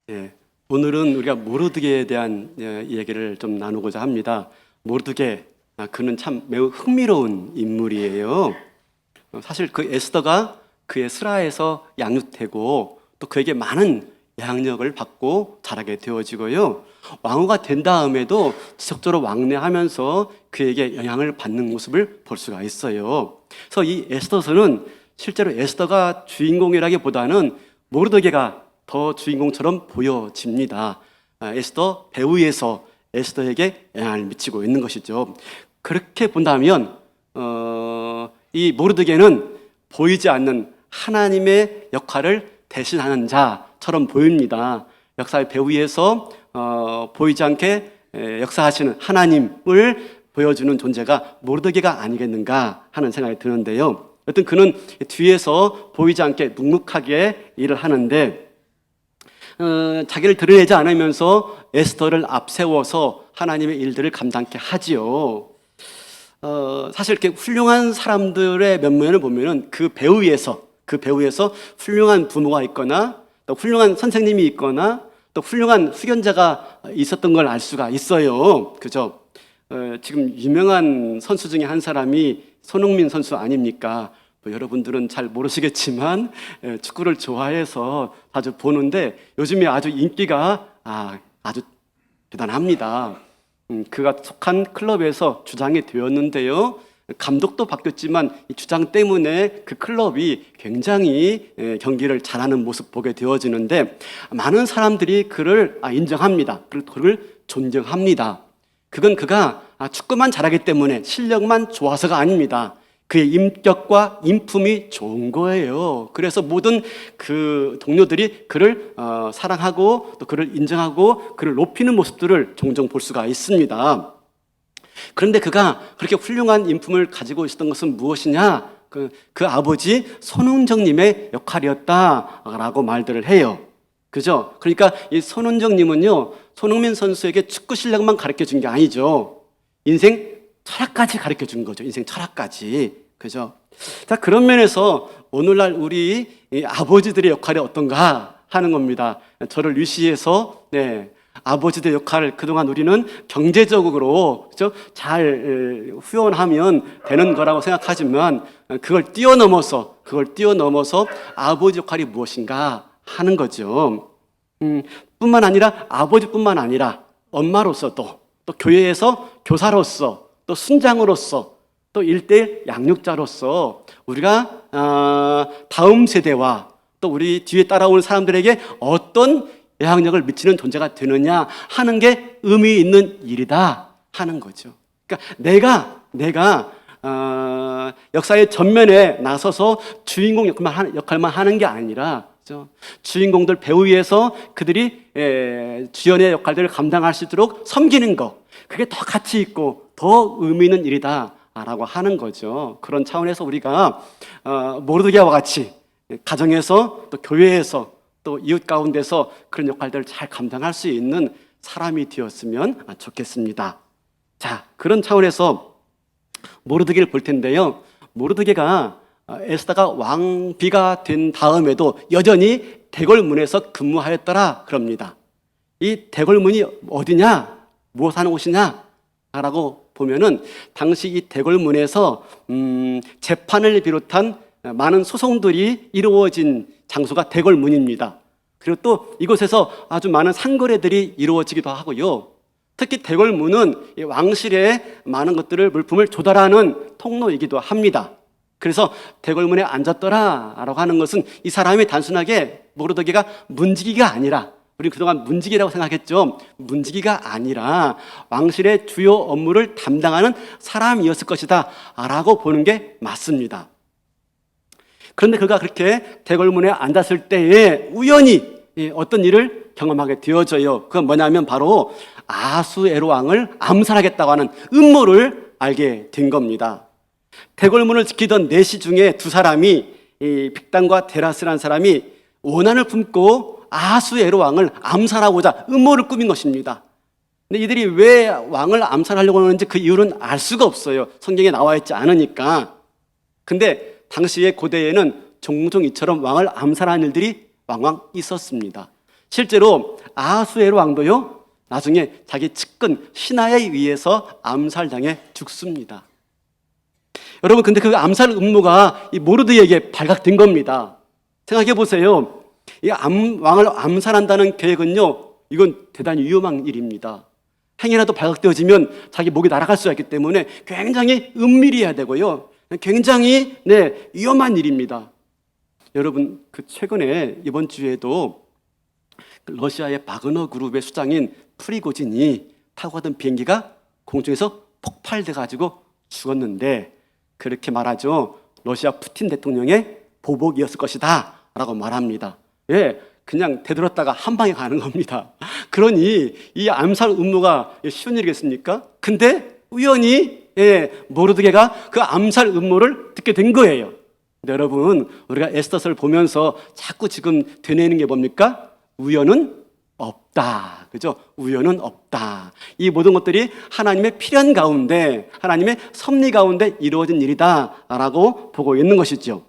예, 오늘은 우리가 모르드게에 대한 얘기를 좀 나누고자 합니다. 모르드게, 그는 참 매우 흥미로운 인물이에요. 사실 그 에스더가 그의 슬하에서 양육되고 또 그에게 많은 영향력을 받고 자라게 되어지고요. 왕후가 된 다음에도 지속적으로 왕래하면서 그에게 영향을 받는 모습을 볼 수가 있어요. 그래서 이 에스더서는 실제로 에스더가 주인공이라기보다는 모르드게가 더 주인공처럼 보여집니다. 에스더 배후에서 에스더에게 영향을 미치고 있는 것이죠. 그렇게 본다면 이 모르드게는 보이지 않는 하나님의 역할을 대신하는 자처럼 보입니다. 역사의 배후에서 보이지 않게 역사하시는 하나님을 보여주는 존재가 모르드게가 아니겠는가 하는 생각이 드는데요. 여튼 그는 뒤에서 보이지 않게 묵묵하게 일을 하는데 자기를 드러내지 않으면서 에스더를 앞세워서 하나님의 일들을 감당케 하지요. 사실 이렇게 훌륭한 사람들의 면면을 보면은 그 배후에서 훌륭한 부모가 있거나 또 훌륭한 선생님이 있거나 또 훌륭한 후견자가 있었던 걸 알 수가 있어요. 그죠? 지금 유명한 선수 중에 한 사람이 손흥민 선수 아닙니까? 여러분들은 잘 모르시겠지만 축구를 좋아해서 자주 보는데 요즘에 아주 인기가 아주 대단합니다. 그가 속한 클럽에서 주장이 되었는데요. 감독도 바뀌었지만 이 주장 때문에 그 클럽이 굉장히 경기를 잘하는 모습 보게 되어지는데 많은 사람들이 그를 인정합니다. 그리고 그를 존경합니다. 그건 그가 축구만 잘하기 때문에 실력만 좋아서가 아닙니다. 그의 인격과 인품이 좋은 거예요. 그래서 모든 그 동료들이 그를 사랑하고 또 그를 인정하고 그를 높이는 모습들을 종종 볼 수가 있습니다. 그런데 그가 그렇게 훌륭한 인품을 가지고 있었던 것은 무엇이냐? 그 아버지 손흥정님의 역할이었다라고 말들을 해요. 그죠? 그러니까 이 손흥정님은요, 손흥민 선수에게 축구 실력만 가르쳐 준 게 아니죠. 인생 철학까지 가르쳐 준 거죠. 인생 철학까지. 그죠? 자, 그런 면에서 오늘날 우리 아버지들의 역할이 어떤가 하는 겁니다. 저를 위시해서, 아버지들의 역할을 그동안 우리는 경제적으로, 그죠? 잘 후원하면 되는 거라고 생각하지만 그걸 뛰어넘어서 아버지 역할이 무엇인가 하는 거죠. 뿐만 아니라 아버지뿐만 아니라 엄마로서도 또 교회에서 교사로서 또 순장으로서 또 1:1 양육자로서 우리가 다음 세대와 또 우리 뒤에 따라오는 사람들에게 어떤 영향력을 미치는 존재가 되느냐 하는 게 의미 있는 일이다 하는 거죠. 그러니까 내가 역사의 전면에 나서서 주인공 역할만 하는 게 아니라 주인공들 배후에서 그들이 주연의 역할들을 감당할 수 있도록 섬기는 것, 그게 더 가치 있고 더 의미 있는 일이다라고 하는 거죠. 그런 차원에서 우리가 모르드게와 같이 가정에서 또 교회에서 또 이웃 가운데서 그런 역할들을 잘 감당할 수 있는 사람이 되었으면 좋겠습니다. 자, 그런 차원에서 모르드게를 볼 텐데요. 모르드게가 에스더가 왕비가 된 다음에도 여전히 대궐문에서 근무하였더라 그럽니다. 이 대궐문이 어디냐? 무엇 하는 곳이냐? 라고 보면은 당시 이 대궐문에서 재판을 비롯한 많은 소송들이 이루어진 장소가 대궐문입니다. 그리고 또 이곳에서 아주 많은 상거래들이 이루어지기도 하고요. 특히 대궐문은 왕실의 많은 것들을 물품을 조달하는 통로이기도 합니다. 그래서 대궐문에 앉았더라라고 하는 것은 이 사람이 단순하게 모르드게가 문지기가 아니라, 우리 그동안 문지기라고 생각했죠. 문지기가 아니라 왕실의 주요 업무를 담당하는 사람이었을 것이다 라고 보는 게 맞습니다. 그런데 그가 그렇게 대궐문에 앉았을 때에 우연히 어떤 일을 경험하게 되어져요. 그건 뭐냐면 바로 아수에로 왕을 암살하겠다고 하는 음모를 알게 된 겁니다. 대궐문을 지키던 내시 중에 두 사람이, 빅단과 데라스라는 사람이 원한을 품고 아수에로 왕을 암살하고자 음모를 꾸민 것입니다. 근데 이들이 왜 왕을 암살하려고 하는지 그 이유는 알 수가 없어요. 성경에 나와 있지 않으니까. 근데 당시의 고대에는 종종 이처럼 왕을 암살하는 일들이 왕왕 있었습니다. 실제로 아하수에로 왕도요, 나중에 자기 측근 신하에 의해서 암살당해 죽습니다. 여러분, 근데 그 암살 음모가 이 모르드게에게 발각된 겁니다. 생각해 보세요. 이 왕을 암살한다는 계획은요, 이건 대단히 위험한 일입니다. 행여라도 발각되어지면 자기 목이 날아갈 수가 있기 때문에 굉장히 은밀해야 되고요, 굉장히 위험한 일입니다. 여러분, 그 최근에 이번 주에도 러시아의 바그너 그룹의 수장인 프리고진이 타고 가던 비행기가 공중에서 폭발돼 가지고 죽었는데, 그렇게 말하죠. 러시아 푸틴 대통령의 보복이었을 것이다 라고 말합니다. 예, 그냥 되돌았다가 한 방에 가는 겁니다. 그러니 이 암살 음모가 쉬운 일이겠습니까? 근데 우연히 모르드게가 그 암살 음모를 듣게 된 거예요. 근데 여러분, 우리가 에스더서를 보면서 자꾸 지금 되뇌는 게 뭡니까? 우연은 없다. 그죠? 우연은 없다. 이 모든 것들이 하나님의 필연 가운데, 하나님의 섭리 가운데 이루어진 일이다라고 보고 있는 것이죠.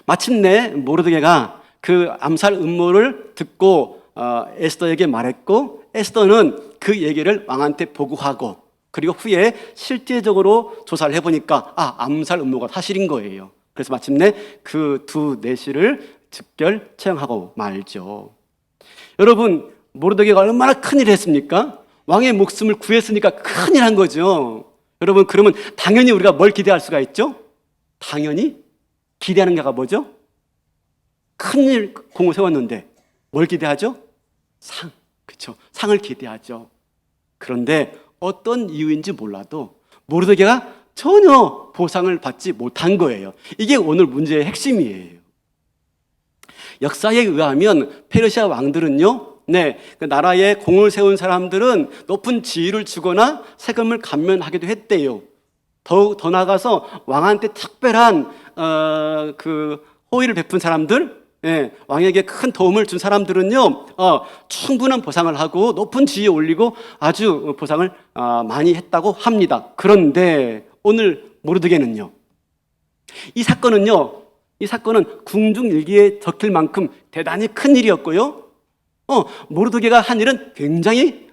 마침내 모르드게가 그 암살 음모를 듣고 에스더에게 말했고, 에스더는 그 얘기를 왕한테 보고하고, 그리고 후에 실제적으로 조사를 해보니까 암살 음모가 사실인 거예요. 그래서 마침내 그 두 내시를 즉결 처형하고 말죠. 여러분, 모르드게가 얼마나 큰일을 했습니까? 왕의 목숨을 구했으니까 큰일 한 거죠. 여러분, 그러면 당연히 우리가 뭘 기대할 수가 있죠? 당연히 기대하는 게가 뭐죠? 큰일 공을 세웠는데 뭘 기대하죠? 상, 그렇죠? 상을 기대하죠. 그런데 어떤 이유인지 몰라도 모르드게가 전혀 보상을 받지 못한 거예요. 이게 오늘 문제의 핵심이에요. 역사에 의하면 페르시아 왕들은요, 그 나라에 공을 세운 사람들은 높은 지위를 주거나 세금을 감면하기도 했대요. 더 나아가서 왕한테 특별한 그 호의를 베푼 사람들, 왕에게 큰 도움을 준 사람들은요, 충분한 보상을 하고 높은 지위에 올리고 아주 보상을 많이 했다고 합니다. 그런데 오늘 모르드게는요, 이 사건은 궁중일기에 적힐 만큼 대단히 큰 일이었고요, 모르드게가 한 일은 굉장히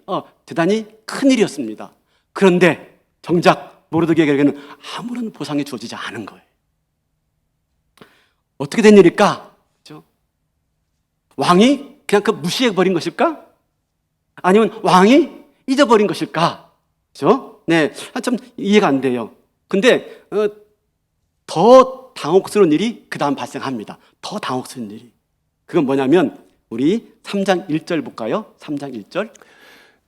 대단히 큰 일이었습니다. 그런데 정작 모르드게에게는 아무런 보상이 주어지지 않은 거예요. 어떻게 된 일일까? 그렇죠? 왕이 그냥 그 무시해버린 것일까? 아니면 왕이 잊어버린 것일까? 그렇죠? 참 이해가 안 돼요. 근데 더 당혹스러운 일이 그 다음 발생합니다. 더 당혹스러운 일이. 그건 뭐냐면 우리 3장 1절 볼까요? 3장 1절.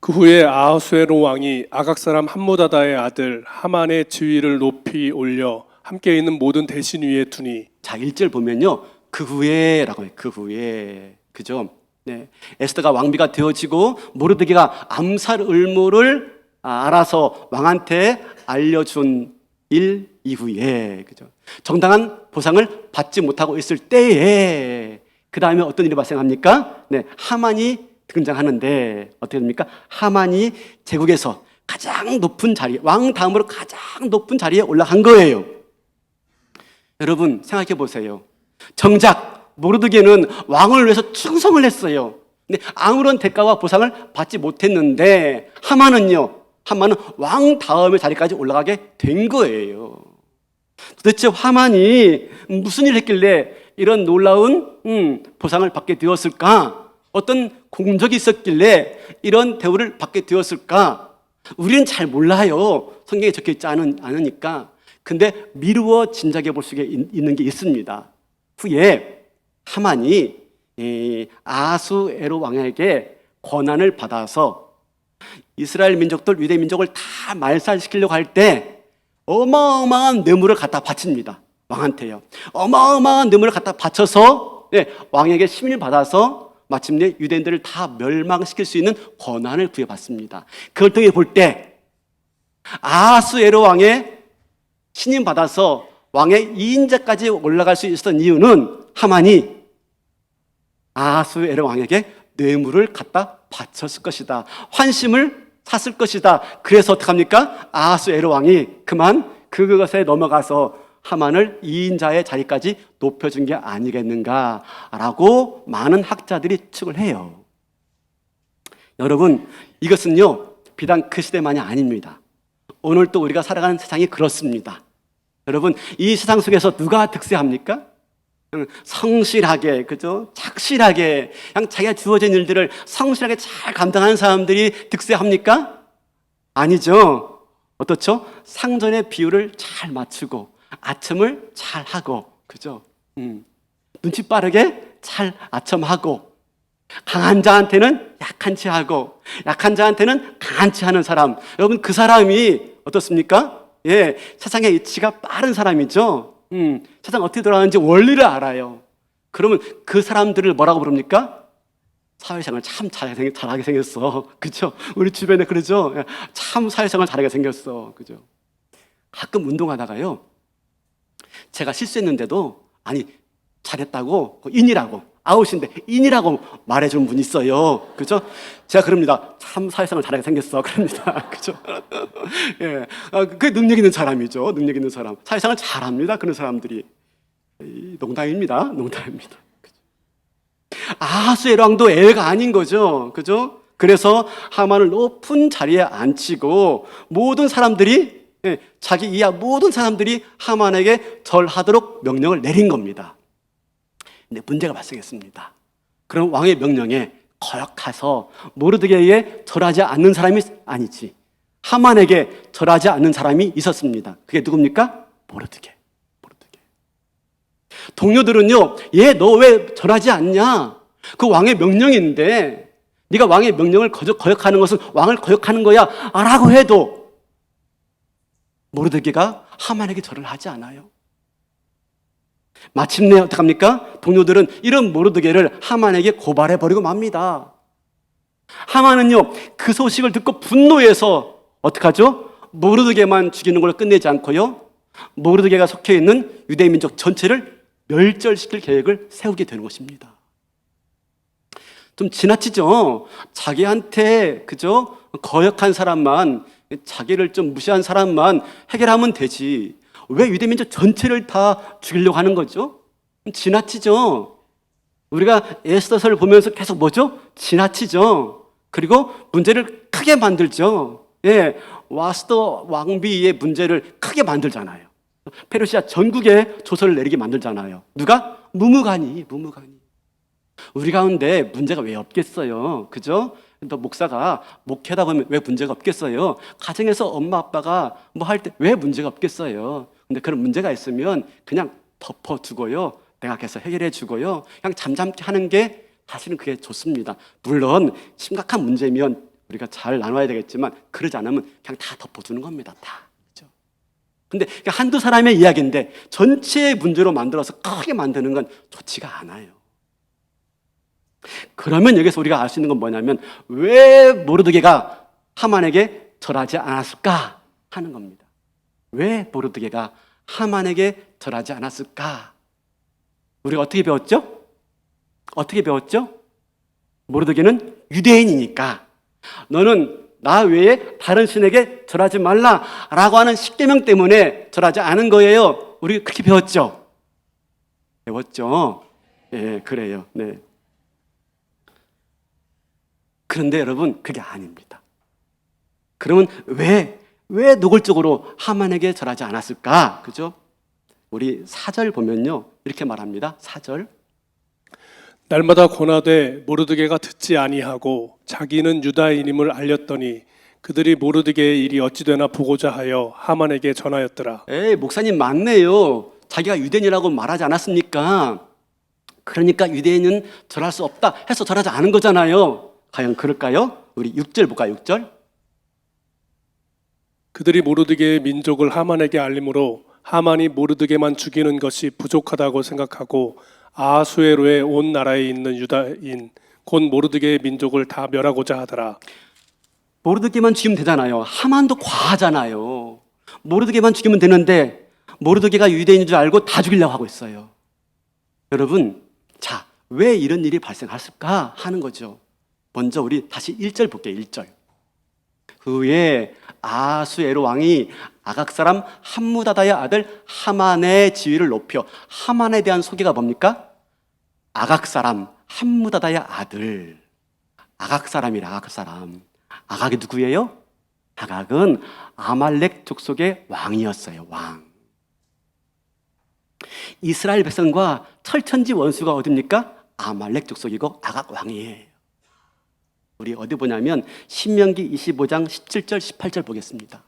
그 후에 아하수에로 왕이 아각 사람 함모다다의 아들 하만의 지위를 높이 올려 함께 있는 모든 대신 위에 두니. 자, 1절 보면요, 그 후에라고 해요. 그 후에. 그죠? 에스더가 왕비가 되어지고 모르드게가 암살 을모를 알아서 왕한테 알려준 일 이후에, 그죠? 정당한 보상을 받지 못하고 있을 때에 그 다음에 어떤 일이 발생합니까? 하만이 등장하는데 어떻게 됩니까? 하만이 제국에서 가장 높은 자리, 왕 다음으로 가장 높은 자리에 올라간 거예요. 여러분, 생각해 보세요. 정작 모르드게는 왕을 위해서 충성을 했어요. 근데 아무런 대가와 보상을 받지 못했는데 하만은 왕 다음의 자리까지 올라가게 된 거예요. 도대체 하만이 무슨 일을 했길래 이런 놀라운 보상을 받게 되었을까? 어떤 공적이 있었길래 이런 대우를 받게 되었을까? 우리는 잘 몰라요. 성경에 적혀 있지 않으니까. 근데 미루어 짐작해 볼 수 있는 게 있습니다. 후에 하만이 아하수에로 왕에게 권한을 받아서 이스라엘 민족들, 유대 민족을 다 말살시키려고 할 때 어마어마한 뇌물을 갖다 바칩니다. 왕한테요. 어마어마한 뇌물을 갖다 바쳐서 왕에게 심의를 받아서 마침내 유대인들을 다 멸망시킬 수 있는 권한을 부여받습니다. 그걸 통해 볼 때 아하수에로 왕의 신임 받아서 왕의 2인자까지 올라갈 수 있었던 이유는 하만이 아하수에로 왕에게 뇌물을 갖다 바쳤을 것이다. 환심을 샀을 것이다. 그래서 어떡합니까? 아하수에로 왕이 그만 그것에 넘어가서 하만을 이인자의 자리까지 높여준 게 아니겠는가라고 많은 학자들이 추측을 해요. 여러분, 이것은요 비단 그 시대만이 아닙니다. 오늘 또 우리가 살아가는 세상이 그렇습니다. 여러분, 이 세상 속에서 누가 득세합니까? 성실하게, 그죠? 착실하게, 그냥 자기가 주어진 일들을 성실하게 잘 감당하는 사람들이 득세합니까? 아니죠. 어떻죠? 상전의 비율을 잘 맞추고, 아첨을 잘 하고, 그죠? 눈치 빠르게 잘 아첨하고, 강한 자한테는 약한 체 하고, 약한 자한테는 강한 체 하는 사람. 여러분, 그 사람이 어떻습니까? 예, 세상의 이치가 빠른 사람이죠. 세상 어떻게 돌아가는지 원리를 알아요. 그러면 그 사람들을 뭐라고 부릅니까? 사회생활 참 잘하게 생겼어. 그죠? 우리 주변에 그러죠? 참 사회생활 잘하게 생겼어. 그죠? 가끔 운동하다가요, 제가 실수했는데도, 아니, 잘했다고, 인이라고, 아웃인데, 인이라고 말해주는 분이 있어요. 그죠? 제가 그럽니다. 참 사회생활 잘하게 생겼어. 그럽니다. 그죠? 예. 그게 능력 있는 사람이죠. 능력 있는 사람. 사회생활 잘합니다. 그런 사람들이. 농담입니다. 농담입니다. 아하수엘 왕도 애가 아닌 거죠. 그죠? 그래서 하만을 높은 자리에 앉히고 모든 사람들이, 자기 이하 모든 사람들이 하만에게 절하도록 명령을 내린 겁니다. 근데 문제가 발생했습니다. 그럼 왕의 명령에 거역해서 모르드게에 절하지 않는 사람이 아니지, 하만에게 절하지 않는 사람이 있었습니다. 그게 누굽니까? 모르드게. 동료들은요, 얘 너 왜 절하지 않냐? 그 왕의 명령인데 네가 왕의 명령을 거역하는 것은 왕을 거역하는 거야 라고 해도 모르드게가 하만에게 절을 하지 않아요. 마침내 어떡합니까? 동료들은 이런 모르드게를 하만에게 고발해버리고 맙니다. 하만은요, 그 소식을 듣고 분노해서 어떡하죠? 모르드게만 죽이는 걸로 끝내지 않고요, 모르드게가 속해 있는 유대 민족 전체를 멸절시킬 계획을 세우게 되는 것입니다. 좀 지나치죠? 자기한테, 그죠? 거역한 사람만, 자기를 좀 무시한 사람만 해결하면 되지, 왜 유대민족 전체를 다 죽이려고 하는 거죠? 지나치죠? 우리가 에스더서를 보면서 계속 뭐죠? 지나치죠? 그리고 문제를 크게 만들죠. 예, 와스도 왕비의 문제를 크게 만들잖아요. 페르시아 전국에 조서를 내리게 만들잖아요. 누가? 무무간이. 우리 가운데 문제가 왜 없겠어요? 그죠? 또 목사가 목회하다 보면 왜 문제가 없겠어요? 가정에서 엄마 아빠가 뭐 할 때 왜 문제가 없겠어요? 근데 그런 문제가 있으면 그냥 덮어두고요, 내가 해결해 주고요, 그냥 잠잠케 하는 게 사실은 그게 좋습니다. 물론 심각한 문제면 우리가 잘 나눠야 되겠지만, 그러지 않으면 그냥 다 덮어두는 겁니다. 다. 그죠? 근데 한두 사람의 이야기인데 전체의 문제로 만들어서 크게 만드는 건 좋지가 않아요. 그러면 여기서 우리가 알 수 있는 건 뭐냐면, 왜 모르드게가 하만에게 절하지 않았을까 하는 겁니다. 왜 모르드게가 하만에게 절하지 않았을까? 우리가 어떻게 배웠죠? 모르드게는 유대인이니까 너는 나 외에 다른 신에게 절하지 말라라고 하는 십계명 때문에 절하지 않은 거예요. 우리 그렇게 배웠죠? 예, 그래요. 네. 그런데 여러분, 그게 아닙니다. 그러면 왜 노골적으로 하만에게 절하지 않았을까? 그죠? 우리 4절 보면요, 이렇게 말합니다. 4절. 날마다 고나되 모르드게가 듣지 아니하고 자기는 유다인임을 알렸더니 그들이 모르드게의 일이 어찌되나 보고자 하여 하만에게 전하였더라. 에이, 목사님 맞네요. 자기가 유대인이라고 말하지 않았습니까? 그러니까 유대인은 절할 수 없다 해서 절하지 않은 거잖아요. 과연 그럴까요? 우리 6절 볼까요? 6절. 그들이 모르드게의 민족을 하만에게 알림으로 하만이 모르드게만 죽이는 것이 부족하다고 생각하고 아하수에로의 온 나라에 있는 유다인 곧 모르드게의 민족을 다 멸하고자 하더라. 모르드게만 죽이면 되잖아요. 하만도 과하잖아요. 모르드게만 죽이면 되는데 모르드게가 유대인인 줄 알고 다 죽이려고 하고 있어요. 여러분, 자, 왜 이런 일이 발생했을까 하는 거죠. 먼저 우리 다시 1절 볼게요. 1절. 그 후에 아하수에로 왕이 아각 사람 함무다다의 아들 하만의 지위를 높여. 하만에 대한 소개가 뭡니까? 아각 사람 함무다다의 아들. 아각 사람이라. 아각 사람. 아각이 누구예요? 아각은 아말렉 족속의 왕이었어요. 왕. 이스라엘 백성과 철천지 원수가 어딥니까? 아말렉 족속이고 아각 왕이에요. 우리 어디 보냐면 신명기 25장 17절 18절 보겠습니다.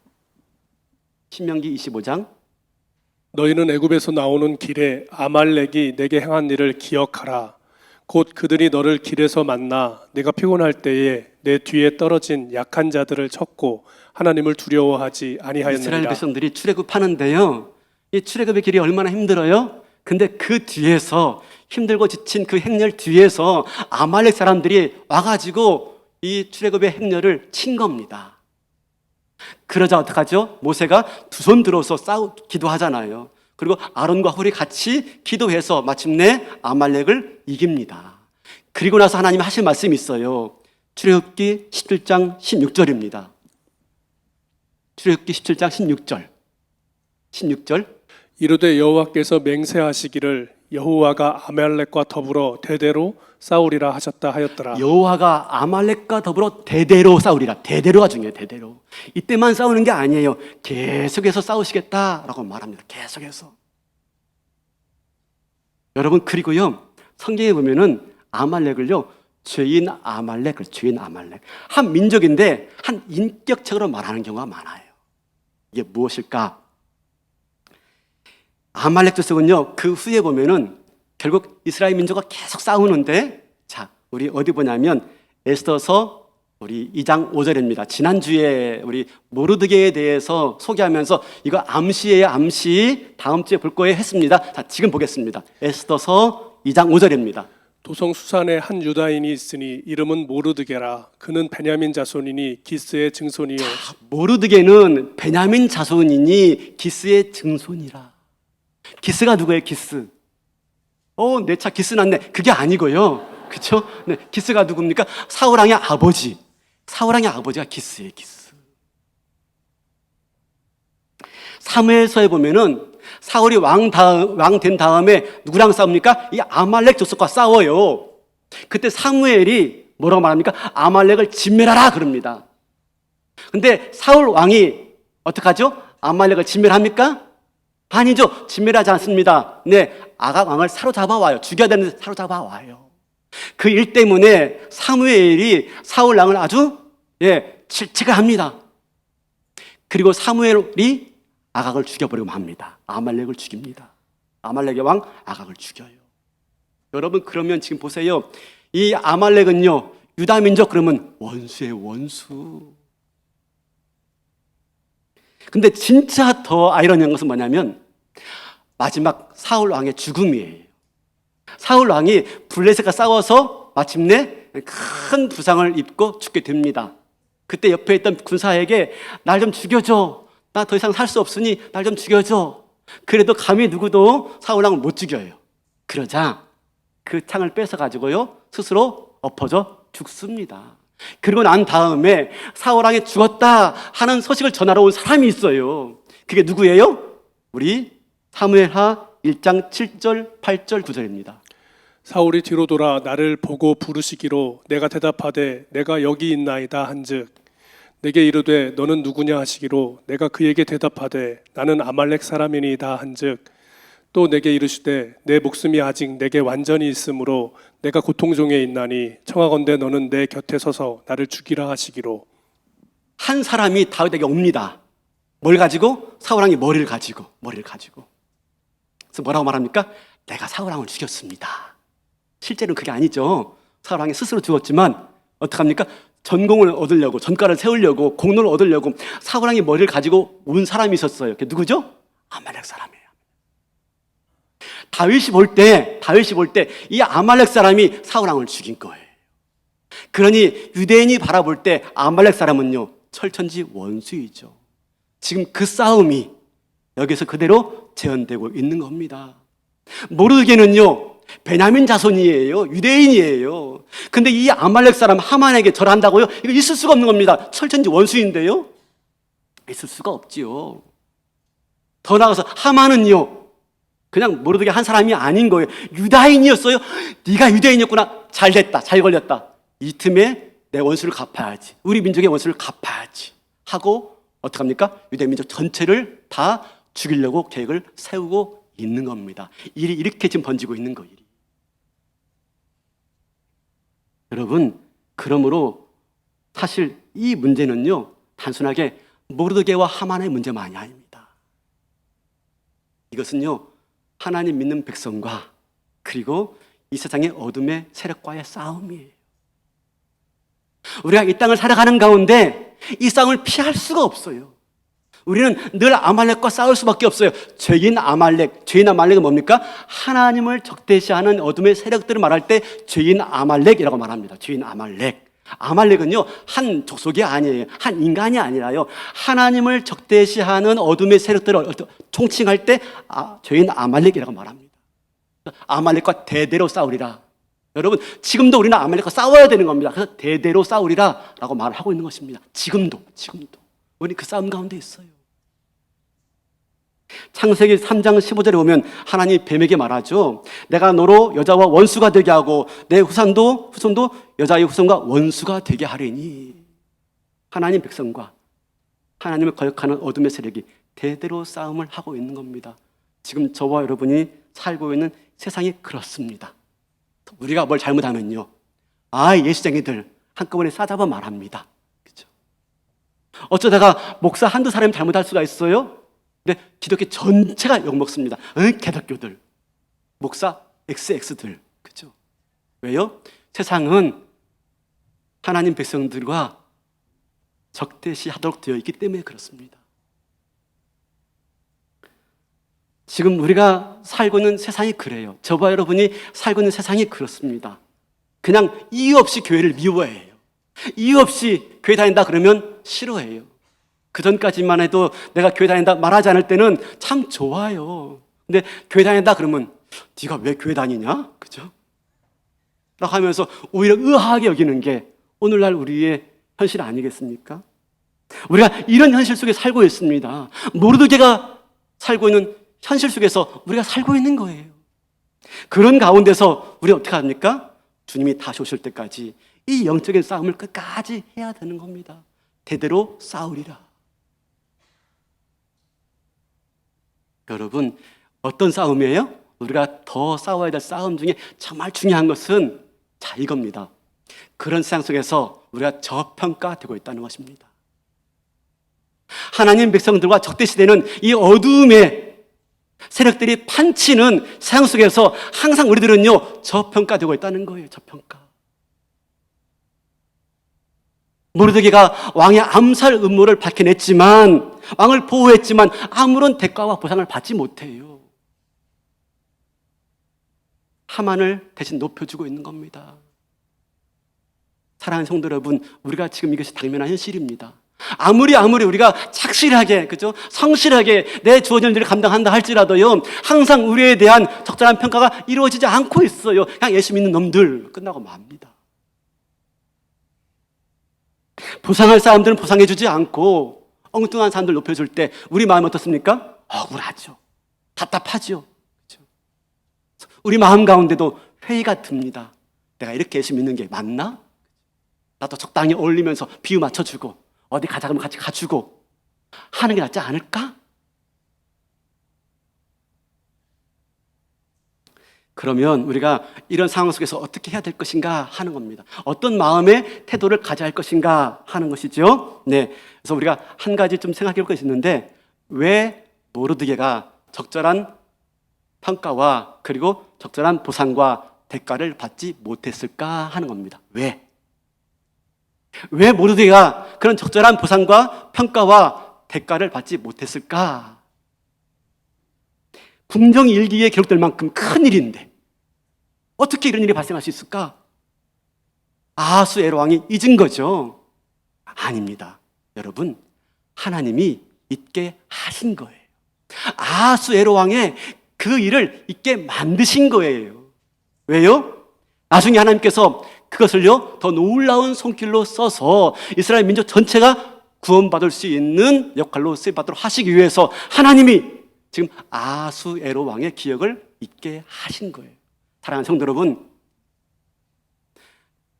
신명기 25장. 너희는 애굽에서 나오는 길에 아말렉이 내게 행한 일을 기억하라. 곧 그들이 너를 길에서 만나 내가 피곤할 때에 내 뒤에 떨어진 약한 자들을 쳤고 하나님을 두려워하지 이스라엘 아니하였느니라. 백성들이 출애굽하는데요. 이 출애굽의 길이 얼마나 힘들어요? 근데 그 뒤에서 힘들고 지친 그 행렬 뒤에서 아말렉 사람들이 와가지고 이 출애굽의 행렬을 친 겁니다. 그러자 어떡하죠? 모세가 두 손 들어서 기도하잖아요. 그리고 아론과 홀이 같이 기도해서 마침내 아말렉을 이깁니다. 그리고 나서 하나님이 하신 말씀이 있어요. 출애굽기 17장 16절입니다. 출애굽기 17장 16절. 16절. 이르되 여호와께서 맹세하시기를 여호와가 아말렉과 더불어 대대로 싸우리라 하셨다 하였더라. 여호와가 아말렉과 더불어 대대로 싸우리라. 대대로가 중요해요. 대대로. 이때만 싸우는 게 아니에요. 계속해서 싸우시겠다라고 말합니다. 계속해서. 여러분, 그리고요, 성경에 보면은 아말렉을요, 죄인 아말렉, 죄인 아말렉. 한 민족인데 한 인격적으로 말하는 경우가 많아요. 이게 무엇일까? 아말렉 족속은요, 그 후에 보면은 결국 이스라엘 민족과 계속 싸우는데, 자, 우리 어디 보냐면 에스더서 우리 2장 5절입니다. 지난주에 우리 모르드게에 대해서 소개하면서 이거 암시예요, 암시. 다음 주에 볼 거예요 했습니다. 자, 지금 보겠습니다. 에스더서 2장 5절입니다. 도성 수산에 한 유다인이 있으니 이름은 모르드게라. 그는 베냐민 자손이니 기스의 증손이요. 모르드게는 베냐민 자손이니 기스의 증손이라. 기스가 누구예요? 기스. 내 차 기스 났네. 그게 아니고요. 그렇죠? 네, 기스가 누굽니까? 사울 왕의 아버지. 사울 왕의 아버지가 기스예요, 기스. 사무엘서에 보면은 사울이 왕 된 다음에 누구랑 싸웁니까? 이 아말렉 족속과 싸워요. 그때 사무엘이 뭐라고 말합니까? 아말렉을 진멸하라 그럽니다. 근데 사울 왕이 어떡하죠? 아말렉을 진멸합니까? 아니죠. 진멸하지 않습니다. 네, 아각 왕을 사로잡아 와요. 죽여야 되는데 사로잡아 와요. 그 일 때문에 사무엘이 사울 왕을 아주 질책을 합니다. 그리고 사무엘이 아각을 죽여버리고 맙니다. 아말렉을 죽입니다. 아말렉의 왕 아각을 죽여요. 여러분, 그러면 지금 보세요. 이 아말렉은요, 유다 민족 그러면 원수예요, 원수. 근데 진짜 더 아이러니한 것은 뭐냐면 마지막 사울 왕의 죽음이에요. 사울 왕이 블레셋과 싸워서 마침내 큰 부상을 입고 죽게 됩니다. 그때 옆에 있던 군사에게 날 좀 죽여줘. 나 더 이상 살 수 없으니 날 좀 죽여줘. 그래도 감히 누구도 사울 왕을 못 죽여요. 그러자 그 창을 뺏어가지고요, 스스로 엎어져 죽습니다. 그리고 난 다음에 사울 왕이 죽었다 하는 소식을 전하러 온 사람이 있어요. 그게 누구예요? 우리 사무엘하 1장 7절, 8절, 9절입니다. 사울이 뒤로 돌아 나를 보고 부르시기로 내가 대답하되 내가 여기 있나이다 한즉 내게 이르되 너는 누구냐 하시기로 내가 그에게 대답하되 나는 아말렉 사람이니이다 한즉 또 내게 이르시되 내 목숨이 아직 내게 완전히 있으므로 내가 고통 중에 있나니 청하건대 너는 내 곁에 서서 나를 죽이라 하시기로. 한 사람이 다윗에게 옵니다. 뭘 가지고? 사울 왕이 머리를 가지고. 그래서 뭐라고 말합니까? 내가 사울 왕을 죽였습니다. 실제로는 그게 아니죠. 사울 왕이 스스로 죽었지만 어떡합니까? 전공을 얻으려고, 전가를 세우려고, 공로를 얻으려고 사울 왕이 머리를 가지고 온 사람이 있었어요. 그게 누구죠? 아말렉 사람이에요. 다윗이 볼 때 이 아말렉 사람이 사울 왕을 죽인 거예요. 그러니 유대인이 바라볼 때 아말렉 사람은요, 철천지 원수이죠. 지금 그 싸움이 여기서 그대로 재현되고 있는 겁니다. 모르드게는요, 베냐민 자손이에요. 유대인이에요. 근데 이 아말렉 사람 하만에게 절한다고요? 이거 있을 수가 없는 겁니다. 철천지 원수인데요. 있을 수가 없지요. 더 나아가서 하만은요, 그냥 모르드게 한 사람이 아닌 거예요. 유다인이었어요. 네가 유다인이었구나. 잘 됐다. 잘 걸렸다. 이 틈에 내 원수를 갚아야지. 우리 민족의 원수를 갚아야지 하고 어떻게 합니까? 유대 민족 전체를 다 죽이려고 계획을 세우고 있는 겁니다. 일이 이렇게 지금 번지고 있는 거예요. 여러분, 그러므로 사실 이 문제는요, 단순하게 모르드게와 하만의 문제만이 아닙니다. 이것은요, 하나님 믿는 백성과 그리고 이 세상의 어둠의 세력과의 싸움이에요. 우리가 이 땅을 살아가는 가운데 이 싸움을 피할 수가 없어요. 우리는 늘 아말렉과 싸울 수밖에 없어요. 죄인 아말렉은 뭡니까? 하나님을 적대시하는 어둠의 세력들을 말할 때 죄인 아말렉이라고 말합니다. 죄인 아말렉. 아말렉은요, 한 족속이 아니에요. 한 인간이 아니라요, 하나님을 적대시하는 어둠의 세력들을 총칭할 때 죄인 아말렉이라고 말합니다. 아말렉과 대대로 싸우리라. 여러분, 지금도 우리는 아말렉과 싸워야 되는 겁니다. 그래서 대대로 싸우리라 라고 말을 하고 있는 것입니다. 지금도 우리 그 싸움 가운데 있어요. 창세기 3장 15절에 보면 하나님이 뱀에게 말하죠. 내가 너로 여자와 원수가 되게 하고 내 후손도 여자의 후손과 원수가 되게 하리니. 하나님 백성과 하나님을 거역하는 어둠의 세력이 대대로 싸움을 하고 있는 겁니다. 지금 저와 여러분이 살고 있는 세상이 그렇습니다. 우리가 뭘 잘못하면요, 예수쟁이들 한꺼번에 싸잡아 말합니다. 그렇죠? 어쩌다가 목사 한두 사람이 잘못할 수가 있어요? 근데 기독교 전체가 욕먹습니다. 개독교들, 목사 XX들. 그렇죠? 왜요? 세상은 하나님 백성들과 적대시하도록 되어 있기 때문에 그렇습니다. 지금 우리가 살고 있는 세상이 그래요. 저와 여러분이 살고 있는 세상이 그렇습니다. 그냥 이유 없이 교회를 미워해요. 이유 없이 교회 다닌다 그러면 싫어해요. 그 전까지만 해도 내가 교회 다닌다 말하지 않을 때는 참 좋아요. 근데 교회 다닌다 그러면 네가 왜 교회 다니냐? 그죠? 라고 하면서 오히려 의아하게 여기는 게 오늘날 우리의 현실 아니겠습니까? 우리가 이런 현실 속에 살고 있습니다. 모르드게가 살고 있는 현실 속에서 우리가 살고 있는 거예요. 그런 가운데서 우리 어떻게 합니까? 주님이 다시 오실 때까지 이 영적인 싸움을 끝까지 해야 되는 겁니다. 대대로 싸우리라. 여러분, 어떤 싸움이에요? 우리가 더 싸워야 될 싸움 중에 정말 중요한 것은 이겁니다. 그런 세상 속에서 우리가 저평가되고 있다는 것입니다. 하나님 백성들과 적대시되는 이 어둠의 세력들이 판치는 세상 속에서 항상 우리들은요, 저평가되고 있다는 거예요. 저평가. 모르드게가 왕의 암살 음모를 밝혀냈지만, 왕을 보호했지만 아무런 대가와 보상을 받지 못해요. 하만을 대신 높여주고 있는 겁니다. 사랑하는 성도 여러분, 우리가 지금 이것이 당면한 현실입니다. 아무리 우리가 착실하게, 그죠? 성실하게 내 주어진 일을 감당한다 할지라도요, 항상 우리에 대한 적절한 평가가 이루어지지 않고 있어요. 그냥 예수 믿는 놈들 끝나고 맙니다. 보상할 사람들은 보상해주지 않고 엉뚱한 사람들 높여줄 때 우리 마음이 어떻습니까? 억울하죠. 답답하죠. 그렇죠? 우리 마음 가운데도 회의가 듭니다. 내가 이렇게 예수 믿는 게 맞나? 나도 적당히 어울리면서 비유 맞춰주고 어디 가자 그러면 같이 가주고 하는 게 낫지 않을까? 그러면 우리가 이런 상황 속에서 어떻게 해야 될 것인가 하는 겁니다. 어떤 마음의 태도를 가져야 할 것인가 하는 것이죠. 네, 그래서 우리가 한 가지 좀 생각해 볼 것이 있는데, 왜 모르드게가 적절한 평가와 그리고 적절한 보상과 대가를 받지 못했을까 하는 겁니다. 왜 모르드게가 그런 적절한 보상과 평가와 대가를 받지 못했을까? 궁정일기에 기록될 만큼 큰 일인데 어떻게 이런 일이 발생할 수 있을까? 아하수에로 왕이 잊은 거죠? 아닙니다. 여러분, 하나님이 잊게 하신 거예요. 아하수에로 왕의 그 일을 잊게 만드신 거예요. 왜요? 나중에 하나님께서 그것을요, 더 놀라운 손길로 써서 이스라엘 민족 전체가 구원받을 수 있는 역할로 쓰임받도록 하시기 위해서 하나님이 지금 아수에로 왕의 기억을 잊게 하신 거예요. 사랑하는 성도 여러분,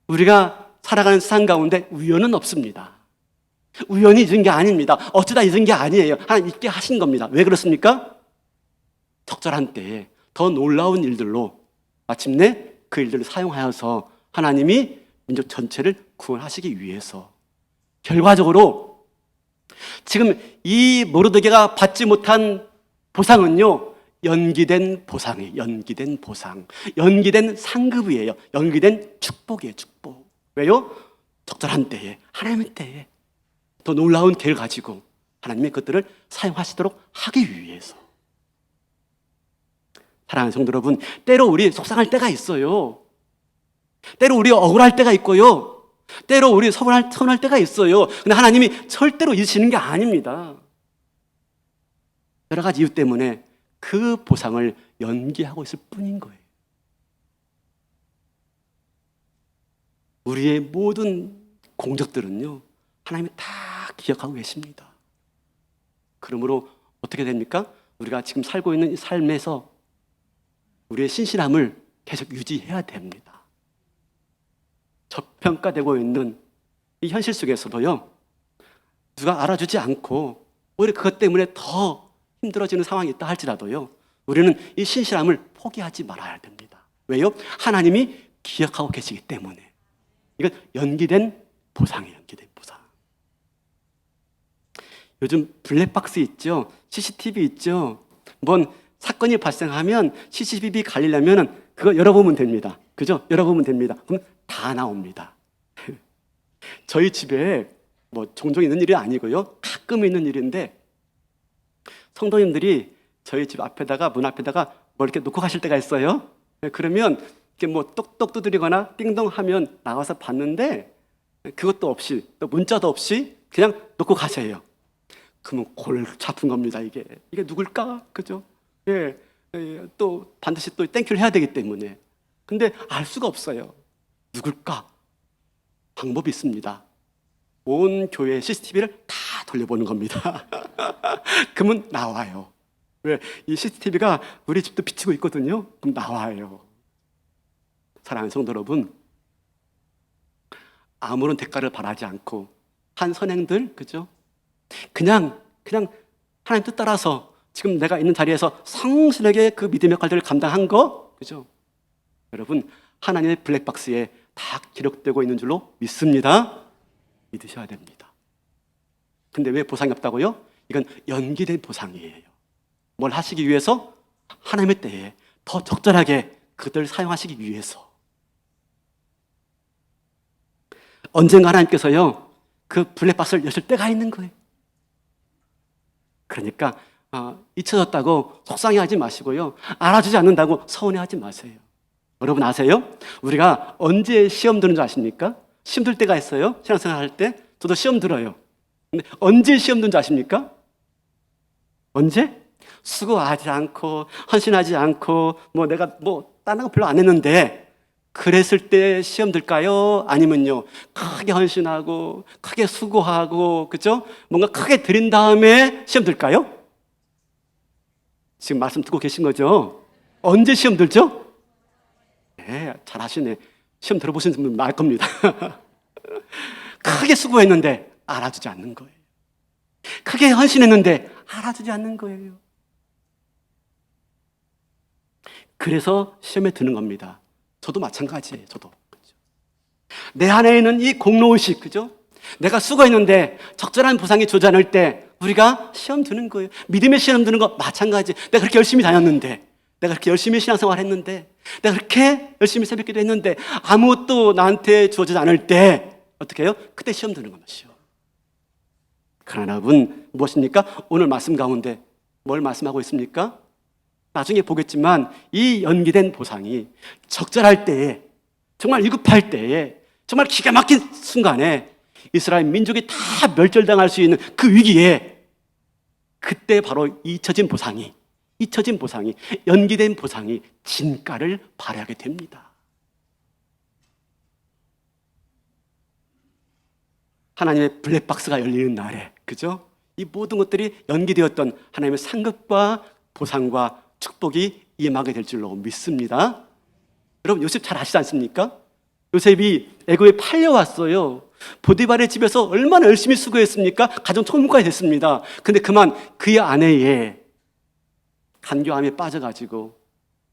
우리가 살아가는 세상 가운데 우연은 없습니다. 우연히 잊은 게 아닙니다. 어쩌다 잊은 게 아니에요. 하나님 잊게 하신 겁니다. 왜 그렇습니까? 적절한 때에 더 놀라운 일들로 마침내 그 일들을 사용하여서 하나님이 민족 전체를 구원하시기 위해서, 결과적으로 지금 이 모르드게가 받지 못한 보상은요, 연기된 보상이에요. 연기된 보상, 연기된 상급이에요. 연기된 축복이에요. 축복. 왜요? 적절한 때에, 하나님의 때에 더 놀라운 계획을 가지고 하나님의 것들을 사용하시도록 하기 위해서. 사랑하는 성도 여러분, 때로 우리 속상할 때가 있어요. 때로 우리 억울할 때가 있고요. 때로 우리 서운할 때가 있어요. 근데 하나님이 절대로 잊으시는 게 아닙니다. 여러 가지 이유 때문에 그 보상을 연기하고 있을 뿐인 거예요. 우리의 모든 공적들은요, 하나님이 다 기억하고 계십니다. 그러므로 어떻게 됩니까? 우리가 지금 살고 있는 이 삶에서 우리의 신실함을 계속 유지해야 됩니다. 저평가되고 있는 이 현실 속에서도요, 누가 알아주지 않고 오히려 그것 때문에 더 힘들어지는 상황이 있다 할지라도요, 우리는 이 신실함을 포기하지 말아야 됩니다. 왜요? 하나님이 기억하고 계시기 때문에. 이건 연기된 보상이에요. 연기된 보상. 요즘 블랙박스 있죠? CCTV 있죠? 뭔 사건이 발생하면 CCTV 가리려면 그거 열어보면 됩니다. 그죠? 열어보면 됩니다. 그럼 다 나옵니다. 저희 집에 뭐 종종 있는 일이 아니고요, 가끔 있는 일인데, 성도님들이 저희 집 앞에다가, 문 앞에다가 뭐 이렇게 놓고 가실 때가 있어요. 그러면 이렇게 뭐 똑똑 두드리거나 띵동 하면 나와서 봤는데, 그것도 없이, 또 문자도 없이 그냥 놓고 가세요. 그러면 골치 아픈 겁니다. 이게 누굴까? 그죠? 예, 또 반드시 또 땡큐를 해야 되기 때문에. 근데 알 수가 없어요. 누굴까? 방법이 있습니다. 온 교회 CCTV를 다 돌려보는 겁니다. 그러면 나와요. 왜? 이 CCTV가 우리 집도 비치고 있거든요. 그럼 나와요. 사랑하는 성도 여러분, 아무런 대가를 바라지 않고 한 선행들, 그죠? 그냥 하나님 뜻 따라서 지금 내가 있는 자리에서 성실하게 그 믿음의 역할들을 감당한 거, 그죠? 여러분, 하나님의 블랙박스에 다 기록되고 있는 줄로 믿습니다. 믿으셔야 됩니다. 근데 왜 보상이 없다고요? 이건 연기된 보상이에요. 뭘 하시기 위해서? 하나님의 때에 더 적절하게 그들을 사용하시기 위해서. 언젠가 하나님께서요, 그 블랙박스를 여실 때가 있는 거예요. 그러니까 잊혀졌다고 속상해하지 마시고요, 알아주지 않는다고 서운해하지 마세요. 여러분 아세요? 우리가 언제 시험 드는 줄 아십니까? 시험 들 때가 있어요. 신앙생활 할 때 저도 시험 들어요. 근데 언제 시험 드는 줄 아십니까? 언제? 수고하지 않고 헌신하지 않고 내가 다른 거 별로 안 했는데 그랬을 때 시험 들까요? 아니면요, 크게 헌신하고 크게 수고하고, 그죠? 뭔가 크게 드린 다음에 시험 들까요? 지금 말씀 듣고 계신 거죠? 언제 시험 들죠? 네, 잘하시네. 시험 들어보신 분은 알 겁니다. 크게 수고했는데 알아주지 않는 거예요. 크게 헌신했는데 알아주지 않는 거예요. 그래서 시험에 드는 겁니다. 저도 마찬가지예요. 저도. 그렇죠? 내 안에 있는 이 공로의식, 그죠? 내가 수고했는데 적절한 보상이 주지 않을 때 우리가 시험 드는 거예요. 믿음의 시험 드는 거 마찬가지. 내가 그렇게 열심히 다녔는데, 내가 그렇게 열심히 신앙생활 했는데, 내가 그렇게 열심히 새벽기도 했는데 아무것도 나한테 주어지지 않을 때 어떻게 해요? 그때 시험 드는 겁니다. 시험. 그러나 여러분, 무엇입니까? 오늘 말씀 가운데 뭘 말씀하고 있습니까? 나중에 보겠지만 이 연기된 보상이 적절할 때에, 정말 위급할 때에, 정말 기가 막힌 순간에 이스라엘 민족이 다 멸절당할 수 있는 그 위기에, 그때 바로 잊혀진 보상이, 연기된 보상이 진가를 발휘하게 됩니다. 하나님의 블랙박스가 열리는 날에, 그죠? 이 모든 것들이 연기되었던 하나님의 상급과 보상과 축복이 임하게 될 줄로 믿습니다. 여러분, 요셉 잘 아시지 않습니까? 요셉이 애굽에 팔려왔어요. 보디발의 집에서 얼마나 열심히 수고했습니까? 가정 총무까지 됐습니다. 근데 그만 그의 아내의 간교함에 빠져가지고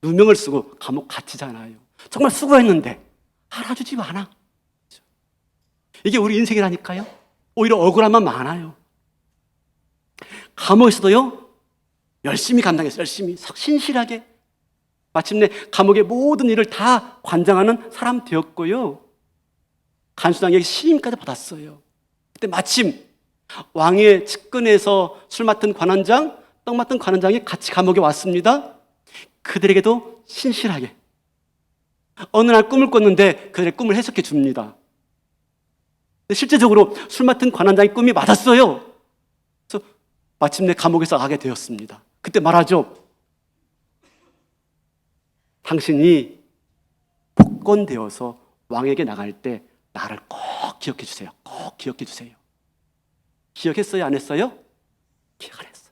누명을 쓰고 감옥 갇히잖아요. 정말 수고했는데 알아주지가 않아. 이게 우리 인생이라니까요. 오히려 억울함만 많아요. 감옥에서도요, 열심히 감당했어요. 열심히 신실하게 마침내 감옥의 모든 일을 다 관장하는 사람 되었고요, 간수장에게 신임까지 받았어요. 그때 마침 왕의 측근에서 술 맡은 관원장, 떡 맡은 관원장이 같이 감옥에 왔습니다. 그들에게도 신실하게 어느 날 꿈을 꿨는데 그들의 꿈을 해석해 줍니다. 실제적으로 술 맡은 관원장의 꿈이 맞았어요. 그래서 마침내 감옥에서 나가게 되었습니다. 그때 말하죠. 당신이 복권되어서 왕에게 나갈 때 나를 꼭 기억해 주세요. 꼭 기억해 주세요. 기억했어요? 안 했어요? 기억 안 했어요.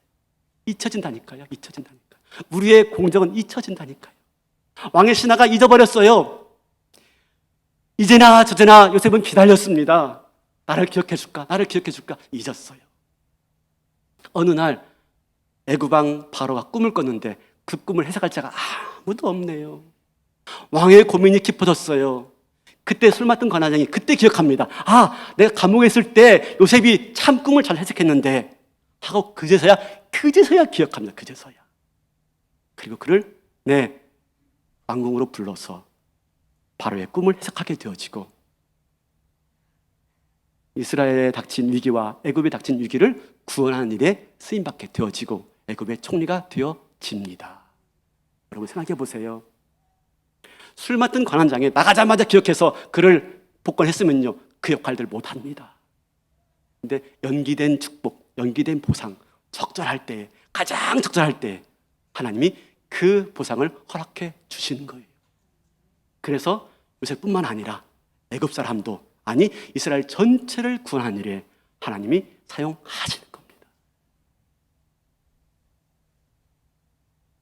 잊혀진다니까요. 잊혀진다니까요. 우리의 공적은 잊혀진다니까요. 왕의 신하가 잊어버렸어요. 이제나 저제나 요셉은 기다렸습니다. 나를 기억해 줄까? 나를 기억해 줄까? 잊었어요. 어느 날 애굽왕 바로가 꿈을 꿨는데 그 꿈을 해석할 자가 아무도 없네요. 왕의 고민이 깊어졌어요. 그때 술 맡은 관원장이 그때 기억합니다. 내가 감옥에 있을 때 요셉이 참 꿈을 잘 해석했는데 하고 그제서야 기억합니다. 그제서야. 그리고 그를 왕궁으로 불러서 바로의 꿈을 해석하게 되어지고 이스라엘에 닥친 위기와 애굽에 닥친 위기를 구원하는 일에 쓰임받게 되어지고 애굽의 총리가 되어집니다. 여러분 생각해 보세요. 술 맡은 관원장이 나가자마자 기억해서 그를 복권했으면요, 그 역할들 못합니다. 근데 연기된 축복, 연기된 보상, 적절할 때, 가장 적절할 때 하나님이 그 보상을 허락해 주시는 거예요. 그래서 요셉뿐만 아니라 애굽 사람도, 아니 이스라엘 전체를 구원하는 일에 하나님이 사용하시는 겁니다.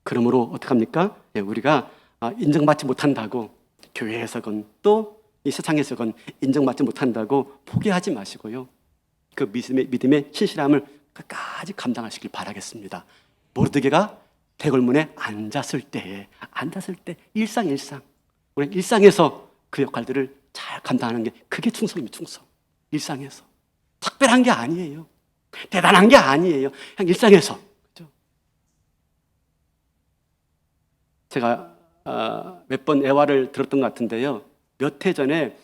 그러므로 어떡합니까? 우리가 인정받지 못한다고 교회에서건 또 이 세상에서건 인정받지 못한다고 포기하지 마시고요, 그 믿음의 신실함을 끝까지 감당하시길 바라겠습니다. 모르드게가 대궐문에 앉았을 때 일상 우리 일상에서 그 역할들을 잘 감당하는 게 그게 충성입니다. 충성. 일상에서 특별한 게 아니에요. 대단한 게 아니에요. 그냥 일상에서. 그렇죠? 제가 몇 번 애화를 들었던 것 같은데요. 몇 해 전에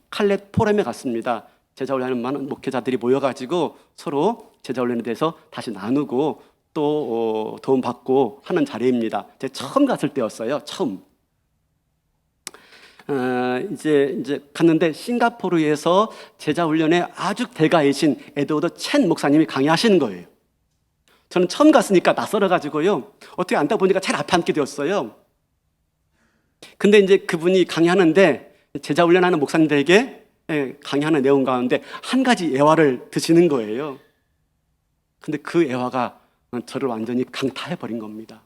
칼렛 포럼에 갔습니다. 제자훈련하는 많은 목회자들이 모여가지고 서로 제자훈련에 대해서 다시 나누고 또 도움받고 하는 자리입니다. 제가 처음 갔을 때였어요. 처음. 이제 갔는데 싱가포르에서 제자훈련의 아주 대가이신 에드워드 첸 목사님이 강의하시는 거예요. 저는 처음 갔으니까 낯설어가지고요, 어떻게 앉다 보니까 제일 앞에 앉게 되었어요. 근데 이제 그분이 강의하는데 제자훈련하는 목사님들에게 강의하는 내용 가운데 한 가지 애화를 드시는 거예요. 근데 그 애화가 저를 완전히 강타해버린 겁니다.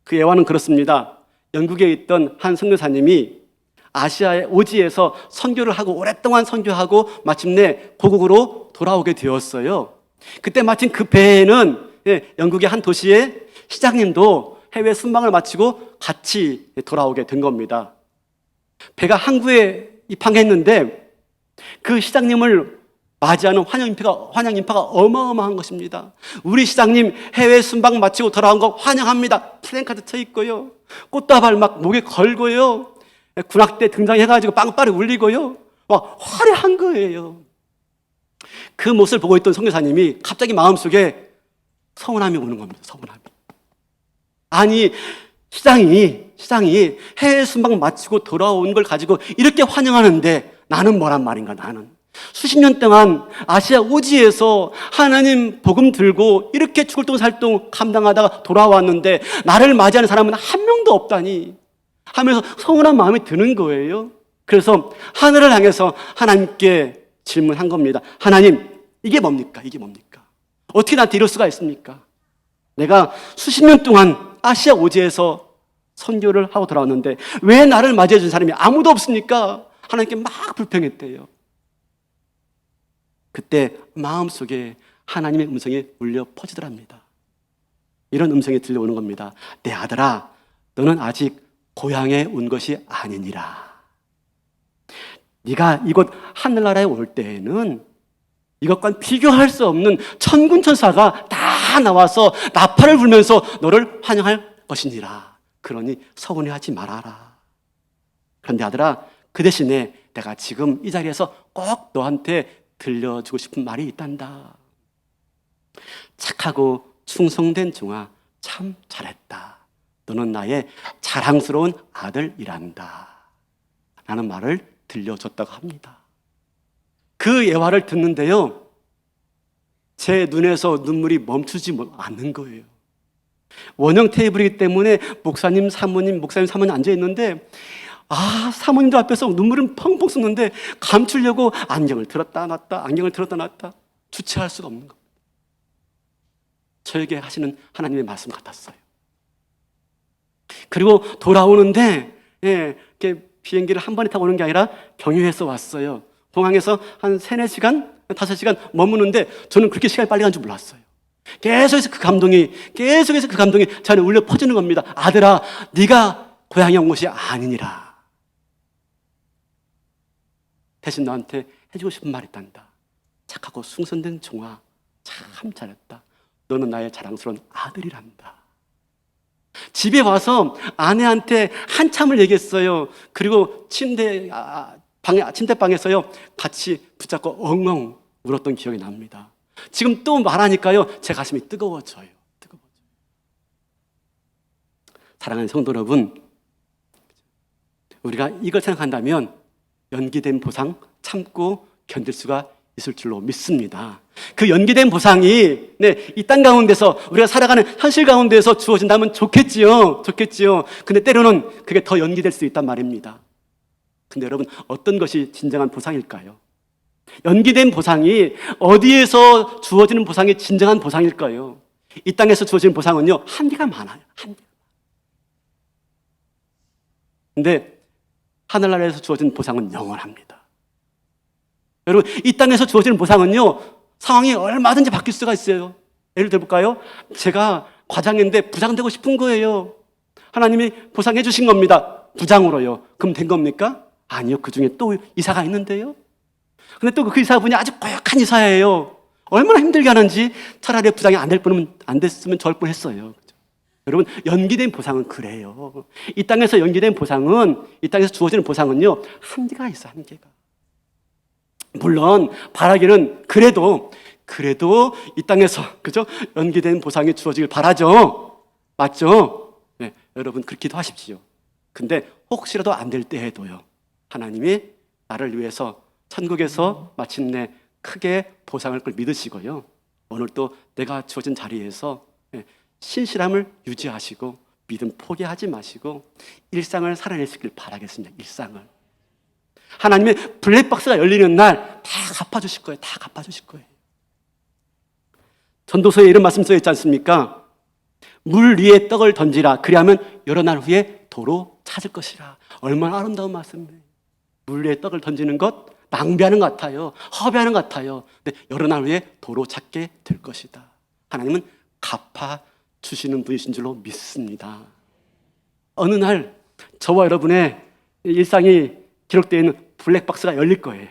그 애화는 그렇습니다. 영국에 있던 한 선교사님이 아시아의 오지에서 선교를 하고 오랫동안 선교하고 마침내 고국으로 돌아오게 되었어요. 그때 마침 그 배에는 영국의 한 도시의 시장님도 해외 순방을 마치고 같이 돌아오게 된 겁니다. 배가 항구에 입항했는데 그 시장님을 맞이하는 환영 인파가 어마어마한 것입니다. 우리 시장님 해외 순방 마치고 돌아온 거 환영합니다. 플랜카드 쳐 있고요, 꽃다발 막 목에 걸고요, 군악대 등장해가지고 빵빠레 울리고요, 막 화려한 거예요. 그 모습을 보고 있던 선교사님이 갑자기 마음속에 서운함이 오는 겁니다. 서운함이. 아니 시장이 해외 순방 마치고 돌아온 걸 가지고 이렇게 환영하는데 나는 뭐란 말인가. 나는 수십 년 동안 아시아 오지에서 하나님 복음 들고 이렇게 죽을 동 살 동 감당하다가 돌아왔는데 나를 맞이하는 사람은 한 명도 없다니 하면서 서운한 마음이 드는 거예요. 그래서 하늘을 향해서 하나님께 질문한 겁니다. 하나님, 이게 뭡니까? 이게 뭡니까? 어떻게 나한테 이럴 수가 있습니까? 내가 수십 년 동안 아시아 오지에서 선교를 하고 돌아왔는데 왜 나를 맞이해 준 사람이 아무도 없습니까? 하나님께 막 불평했대요. 그때 마음속에 하나님의 음성이 울려 퍼지더랍니다. 이런 음성이 들려오는 겁니다. 내 아들아, 너는 아직 고향에 온 것이 아니니라. 네가 이곳 하늘나라에 올 때에는 이것과 비교할 수 없는 천군 천사가 다 나와서 나팔을 불면서 너를 환영할 것이니라. 그러니 서운해하지 말아라. 그런데 아들아, 그 대신에 내가 지금 이 자리에서 꼭 너한테 들려주고 싶은 말이 있단다. 착하고 충성된 종아, 참 잘했다. 너는 나의 자랑스러운 아들이란다. 라는 말을 들려줬다고 합니다. 그 예화를 듣는데요, 제 눈에서 눈물이 멈추지 않는 거예요. 원형 테이블이기 때문에 목사님, 사모님 앉아있는데, 사모님도 앞에서 눈물은 펑펑 쏟는데 감추려고 안경을 들었다 놨다 주체할 수가 없는 겁니다. 저에게 하시는 하나님의 말씀 같았어요. 그리고 돌아오는데, 이렇게 비행기를 한 번에 타고 오는 게 아니라 경유해서 왔어요. 공항에서 한 3-4시간, 5시간 머무는데 저는 그렇게 시간이 빨리 간 줄 몰랐어요. 계속해서 그 감동이 제 안에 울려 퍼지는 겁니다. 아들아, 네가 고향에 온 것이 아니니라. 대신 너한테 해주고 싶은 말이 있단다. 착하고 충성된 종아, 참 잘했다. 너는 나의 자랑스러운 아들이란다. 집에 와서 아내한테 한참을 얘기했어요. 그리고 침대방에서요 같이 붙잡고 엉엉 울었던 기억이 납니다. 지금 또 말하니까요 제 가슴이 뜨거워져요. 사랑하는 성도 여러분, 우리가 이걸 생각한다면 연기된 보상 참고 견딜 수가 있을 줄로 믿습니다. 그 연기된 보상이 이 땅 가운데서 우리가 살아가는 현실 가운데서 주어진다면 좋겠지요. 근데 때로는 그게 더 연기될 수 있단 말입니다. 근데 여러분, 어떤 것이 진정한 보상일까요? 연기된 보상이 어디에서 주어지는 보상이 진정한 보상일까요? 이 땅에서 주어지는 보상은요, 한계가 많아요. 근데 하늘나라에서 주어진 보상은 영원합니다. 여러분, 이 땅에서 주어지는 보상은요, 상황이 얼마든지 바뀔 수가 있어요. 예를 들어볼까요? 제가 과장인데 부장 되고 싶은 거예요. 하나님이 보상해 주신 겁니다. 부장으로요. 그럼 된 겁니까? 아니요. 그 중에 또 이사가 있는데요. 근데 또 그 이사분이 아주 고약한 이사예요. 얼마나 힘들게 하는지 차라리 부장이 안 됐으면 좋을 뻔했어요. 여러분, 연기된 보상은 그래요. 이 땅에서 연기된 보상은, 이 땅에서 주어지는 보상은요, 한계가 있어요, 한계가. 물론 바라기는 그래도 이 땅에서 그죠? 연기된 보상이 주어지길 바라죠. 맞죠? 네, 여러분 그렇게 기도하십시오. 근데 혹시라도 안 될 때에도요, 하나님이 나를 위해서 천국에서 마침내 크게 보상할 걸 믿으시고요, 오늘 또 내가 주어진 자리에서 신실함을 유지하시고 믿음 포기하지 마시고 일상을 살아내시길 바라겠습니다. 일상을. 하나님의 블랙박스가 열리는 날 다 갚아주실 거예요. 다 갚아주실 거예요. 전도서에 이런 말씀 써 있지 않습니까? 물 위에 떡을 던지라. 그리하면 여러 날 후에 도로 찾을 것이라. 얼마나 아름다운 말씀이에요. 물 위에 떡을 던지는 것 낭비하는 것 같아요. 허비하는 것 같아요. 근데 여러 날 후에 도로 찾게 될 것이다. 하나님은 갚아주시는 분이신 줄로 믿습니다. 어느 날 저와 여러분의 일상이 기록되어 있는 블랙박스가 열릴 거예요.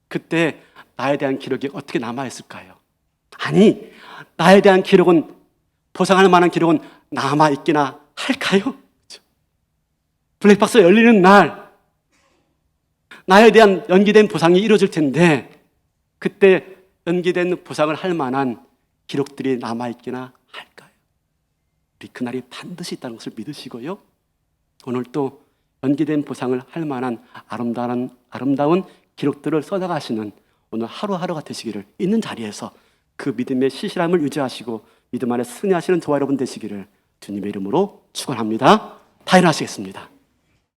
그때 나에 대한 기록이 어떻게 남아있을까요? 아니, 나에 대한 기록은, 보상할 만한 기록은 남아있기나 할까요? 블랙박스가 열리는 날 나에 대한 연기된 보상이 이루어질 텐데, 그때 연기된 보상을 할 만한 기록들이 남아있기나 할까요? 우리 그날이 반드시 있다는 것을 믿으시고요, 오늘 또 연기된 보상을 할 만한 아름다운 기록들을 써나가시는 오늘 하루하루가 되시기를, 있는 자리에서 그 믿음의 시실함을 유지하시고 믿음 안에 승리하시는 저와 여러분 되시기를 주님의 이름으로 축원합니다. 다 일어나시겠습니다.